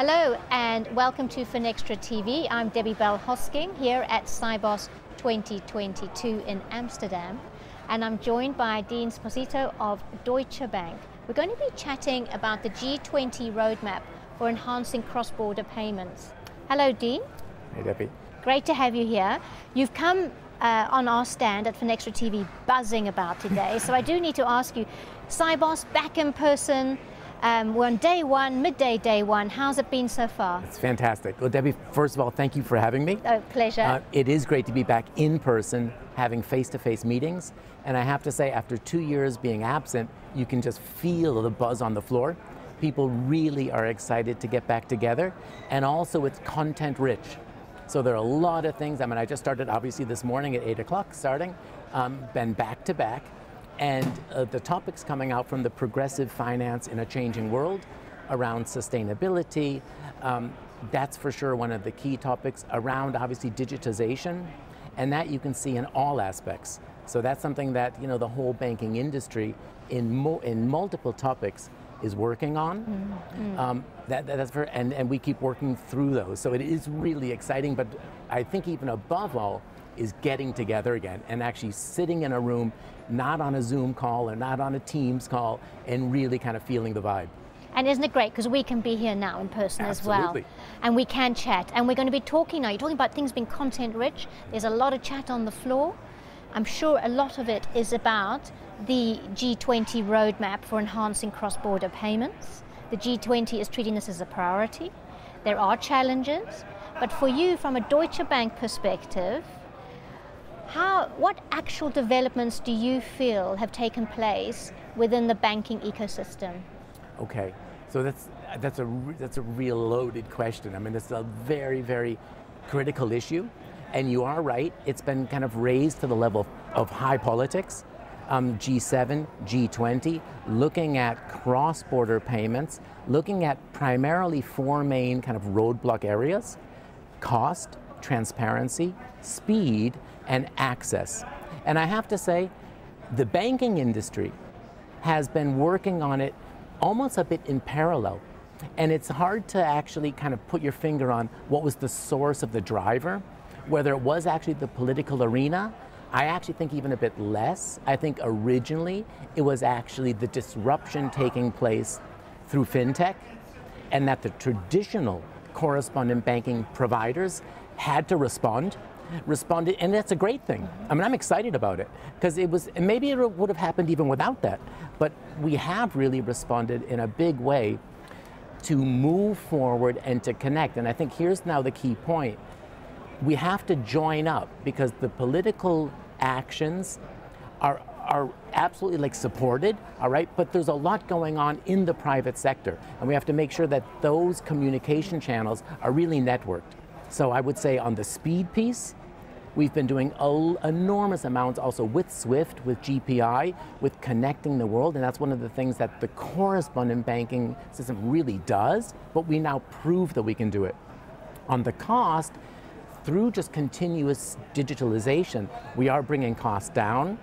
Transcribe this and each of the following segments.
Hello and welcome to FinextraTV. I'm Debbie Bell-Hosking here at Sibos 2022 in Amsterdam, and I'm joined by Dean Sposito of Deutsche Bank. We're going to be chatting about the G20 Roadmap for enhancing cross-border payments. Hello, Dean. Hey, Debbie. Great to have you here. You've come on our stand at FinextraTV buzzing about today, so I do need to ask you, Sibos back in person. We're on day one, midday day one. How's it been so far? It's fantastic. Well, Debbie, first of all, thank you for having me. Oh, pleasure. It is great to be back in person, having face-to-face meetings. And I have to say, after 2 years being absent, you can just feel the buzz on the floor. People really are excited to get back together. And also, it's content-rich. So there are a lot of things. I mean, I just started, obviously, this morning at 8 o'clock, been back-to-back. And the topics coming out from the progressive finance in a changing world around sustainability, that's for sure one of the key topics around obviously digitization, and that you can see in all aspects. So that's something that the whole banking industry in multiple topics is working on. And we keep working through those. So it is really exciting, but I think even above all is getting together again and actually sitting in a room, not on a Zoom call or not on a Teams call, and really kind of feeling the vibe. And isn't it great, because we can be here now in person Absolutely. as well. And we can chat. And we're going to be talking now. You're talking about things being content rich. There's a lot of chat on the floor. I'm sure a lot of it is about the G20 roadmap for enhancing cross-border payments. The G20 is treating this as a priority. There are challenges. But for you, from a Deutsche Bank perspective, what actual developments do you feel have taken place within the banking ecosystem? Okay, so that's a real loaded question. I mean, it's a very, very critical issue, and you are right. It's been kind of raised to the level of high politics. G7, G20, looking at cross-border payments, looking at primarily four main kind of roadblock areas: cost, transparency, speed, and access. And I have to say, the banking industry has been working on it almost a bit in parallel. And it's hard to actually kind of put your finger on what was the source of the driver, whether it was actually the political arena. I actually think even a bit less. I think originally it was actually the disruption taking place through fintech, and that the traditional correspondent banking providers had to responded, and that's a great thing. I mean, I'm excited about it, because maybe it would have happened even without that, but we have really responded in a big way to move forward and to connect. And I think here's now the key point. We have to join up, because the political actions are absolutely supported, all right, but there's a lot going on in the private sector, and we have to make sure that those communication channels are really networked. So I would say on the speed piece, we've been doing enormous amounts also with SWIFT, with GPI, with connecting the world, and that's one of the things that the correspondent banking system really does, but we now prove that we can do it. On the cost, through just continuous digitalization, we are bringing costs down.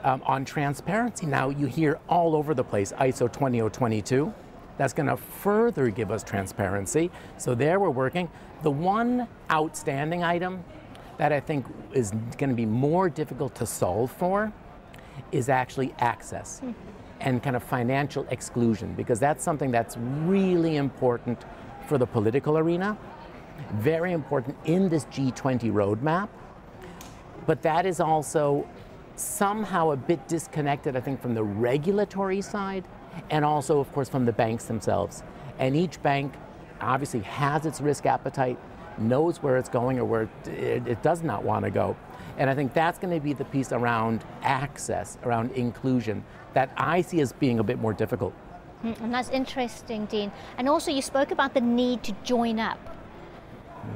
On transparency now, you hear all over the place, ISO 20022. That's going to further give us transparency. So there we're working. The one outstanding item that I think is going to be more difficult to solve for is actually access and kind of financial exclusion, because that's something that's really important for the political arena, very important in this G20 roadmap, but that is also somehow a bit disconnected, I think, from the regulatory side, and also, of course, from the banks themselves. And each bank obviously has its risk appetite, knows where it's going or where it does not want to go. And I think that's going to be the piece around access, around inclusion, that I see as being a bit more difficult. And that's interesting, Dean. And also you spoke about the need to join up.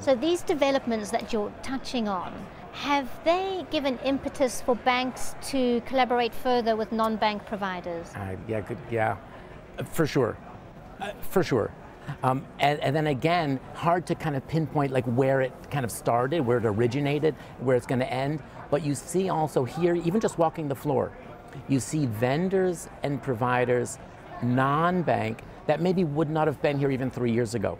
So these developments that you're touching on, have they given impetus for banks to collaborate further with non-bank providers? Yeah, for sure, And then again, hard to kind of pinpoint where it kind of started, where it originated, where it's going to end. But you see also here, even just walking the floor, you see vendors and providers, non-bank, that maybe would not have been here even 3 years ago.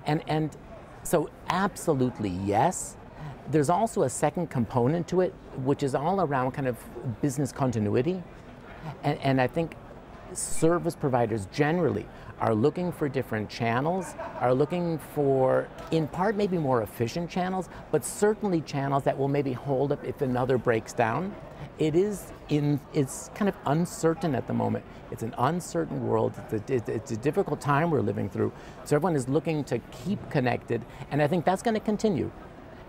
And so absolutely yes. There's also a second component to it, which is all around kind of business continuity. And I think service providers generally are looking for different channels, are looking for, in part, maybe more efficient channels, but certainly channels that will maybe hold up if another breaks down. It's kind of uncertain at the moment. It's an uncertain world. It's a difficult time we're living through. So everyone is looking to keep connected, and I think that's going to continue.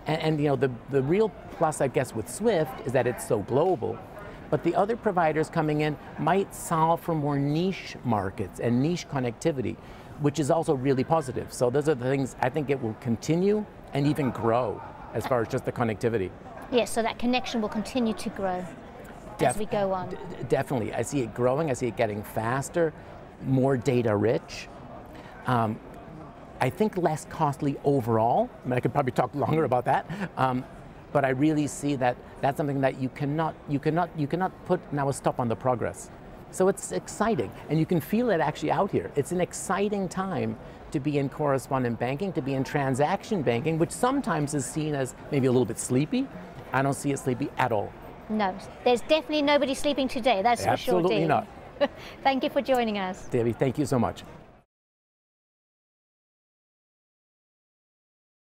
And you know, the real plus, I guess, with SWIFT is that it's so global. But the other providers coming in might solve for more niche markets and niche connectivity, which is also really positive. So those are the things I think it will continue and even grow as far as just the connectivity. Yes, so that connection will continue to grow as we go on. Definitely. I see it growing. I see it getting faster, more data rich. I think less costly overall. I mean, I could probably talk longer about that. But I really see that that's something that you cannot put now a stop on the progress. So it's exciting, and you can feel it actually out here. It's an exciting time to be in correspondent banking, to be in transaction banking, which sometimes is seen as maybe a little bit sleepy. I don't see it sleepy at all. No, there's definitely nobody sleeping today, that's for sure. Absolutely not. Thank you for joining us. Davey, thank you so much.